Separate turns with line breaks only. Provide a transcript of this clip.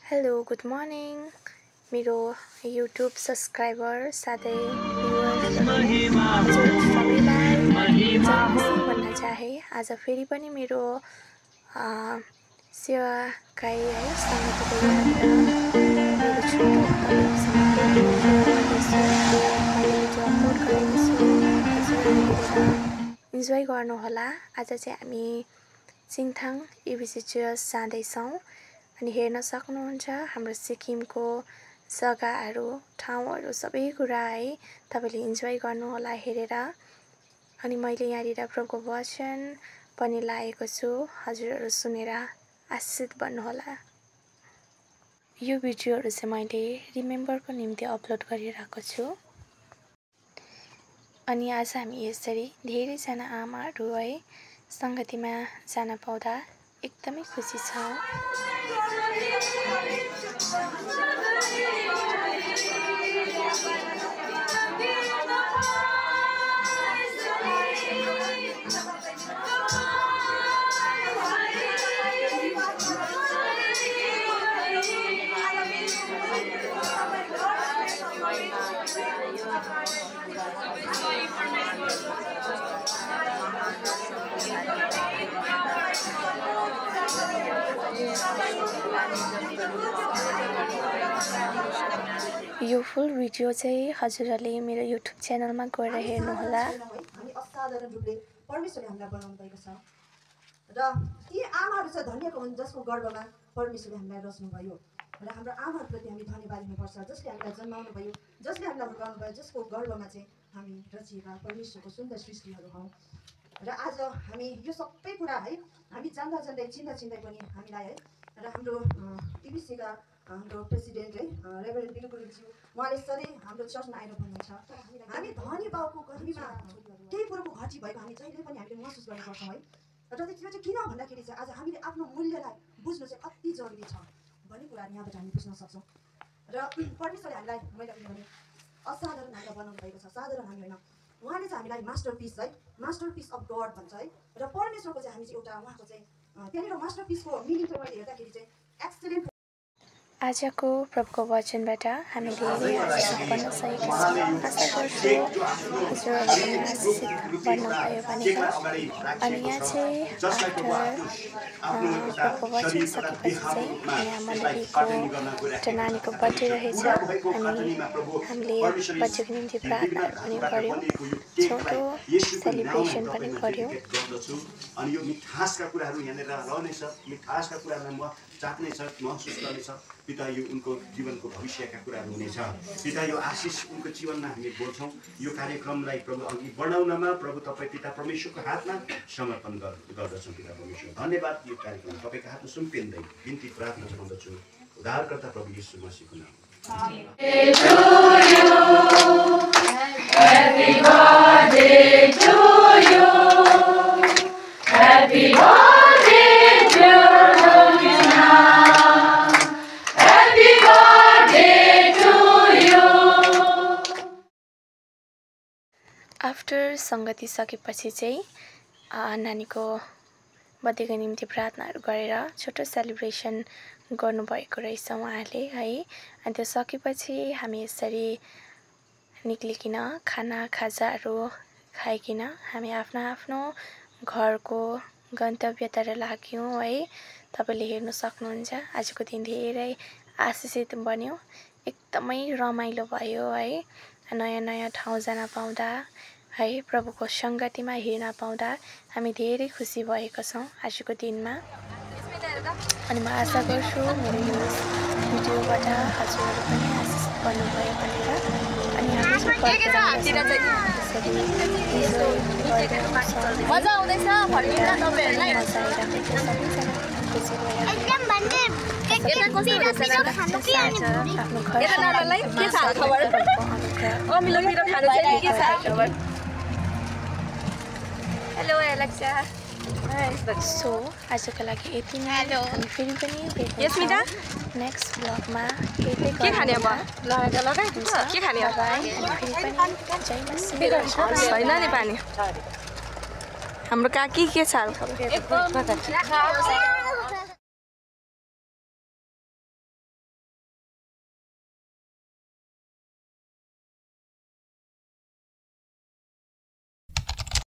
Hello good morning मेरो YouTube subscriber साथै सबैलाई भन्न चाहे आज फेरि पनि मेरो सेवाकाई है सङ्गतिको यात्रा मेरो छोटो अपलोड गरेको छु इन्जोय गर्नुहोला। आज चाहिँ हामी सिङथाङ एबिसी चर्च जाँदैछौँ अनि हेर्न सक्नुहुन्छ हाम्रो सिक्किमको जग्गाहरू ठाउँहरू सबै कुरा है तपाईले इन्जोय गर्नुहोला हेरेर। अनि मैले यहाँनिर प्रभुको वचन पनि लाएको छु, हजुरहरू सुनेर आशीषित बन्नुहोला। यो भिडियोहरू चाहिँ मैले रिमेम्बरको निम्ति अपलोड गरिरहेको छु। अनि आज हामी यसरी धेरैजना आमाहरू है सङ्गतिमा जान पाउँदा एकदमै खुसी छौँ। यो फुल भिडियो चाहिँ हजुरहरूले मेरो युट्युब च्यानलमा गएर हेर्नुहोला।
हामी असाधारण रूपले परमेश्वरले हामीलाई बनाउनु भएको छ र ती आमाहरू चाहिँ धन्यको हुन् जसको गर्भमा परमेश्वरले हामीलाई रच्नु भयो र हाम्रो आमाहरूप्रति हामी धन्यवाद दिनुपर्छ जसले हामीलाई जन्माउनु भयो, जसले हामीलाई हुर्काउनु भयो, जसको गर्भमा चाहिँ हामी रचिएका परमेश्वरको सुन्दर सृष्टिहरू हौँ। र आज हामी यो सबै कुरा है हामी जान्दा जान्दै चिन्दै पनि हामीलाई है र हाम्रो टिबिसीका हाम्रो प्रेसिडेन्ट है रेभरेन्ड बिलु गुरुज्यू उहाँले सधैँ हाम्रो चर्चमा आएर भन्नुहुन्छ हामी धनी बाउको गरिबीमा केही कुरोको घटी भएको हामी जहिले पनि हामीले महसुस गर्नुपर्छौँ है। र त्यो चाहिँ किन भन्दाखेरि चाहिँ आज हामीले आफ्नो मूल्यलाई बुझ्नु चाहिँ कति जरुरी छ भन्ने कुराहरू यहाँबाट हामी बुझ्न सक्छौँ। र परमेश्वरले हामीलाई मैले भने असाधारण हामीलाई बनाउनु भएको छ, साधारण हामी होइन। उहाँले चाहिँ हामीलाई मास्टरपिस है, मास्टरपिस अफ गड भन्छ है। र परमेश्वरको चाहिँ हामी चाहिँ एउटा उहाँको चाहिँ त्यहाँनिर मास्टरपिसको मिनिङ चाहिँ मैले हेर्दाखेरि चाहिँ एक्सलेन्ट।
आजको प्रभुको वचनबाट हामीले धेरै आशीष बन्न सकेका छौँ। आशा गर्छु हजुरहरूले पनि आशीषित बन्नुभयो भनेर। अनि यहाँ चाहिँ प्रभुको वचन सकेपछि चाहिँ यहाँ मण्डलीको एउटा नानीको बर्थडे रहेछ अनि हामीले बर्थडेको निम्ति प्रार्थनाहरू पनि गऱ्यौँ, छोटो सेलिब्रेसन पनि गऱ्यौँ।
अनि यो मिठासका कुराहरू यहाँनिर रहनेछ, मिठासका कुरालाई म चाख्नेछ, महसुस गर्नेछ। पिता यो उनको जीवनको भविष्यका कुराहरू हुनेछ। पिता यो आशिष उनको जीवनमा हामी बोल्छौँ। यो कार्यक्रमलाई प्रभु अघि बढाउनमा प्रभु तपाईँ पिता परमेश्वरको हातमा समर्पण गर्दछौँ। पिता परमेश्वर धन्यवाद। यो कार्यक्रम तपाईँको हातमा सुम्पिँदै बिन्ती प्रार्थना गराउँदछु उद्धारकर्ता प्रभु येशू मसीहको नाममा।
आफ्टर सङ्गति सकेपछि चाहिँ नानीको बर्थडेको निम्ति प्रार्थनाहरू गरेर छोटो सेलिब्रेसन गर्नुभएको रहेछ उहाँले है। अनि त्यो सकेपछि हामी यसरी निक्लिकन खाजाहरू खाइकन हामी आफ्नो आफ्नो घरको गन्तव्यतिर लाग्यौँ है। तपाईँले हेर्न सक्नुहुन्छ आजको दिन धेरै आशीषित बन्यो, एकदमै रमाइलो भयो है। नयाँ नयाँ ठाउँ जान पाउँदा है प्रभुको सङ्गतिमा हेर्न पाउँदा हामी धेरै खुसी भएका छौँ आजको दिनमा। अनि म आशा गर्छु मेरो यो भिडियोबाट हजुरहरू पनि आशिष बन्नुभयो भनेर। अनि हामी मजा आउँदैछ हेलो एलेक्सा। सो आजको लागि यति नै। हामी फेरि पनि भेट्छौँ नेक्स्ट ब्लगमा। के खाने अब लगाइदिन्छ के खाने अब छैन नि पानी हाम्रो काकी के छ?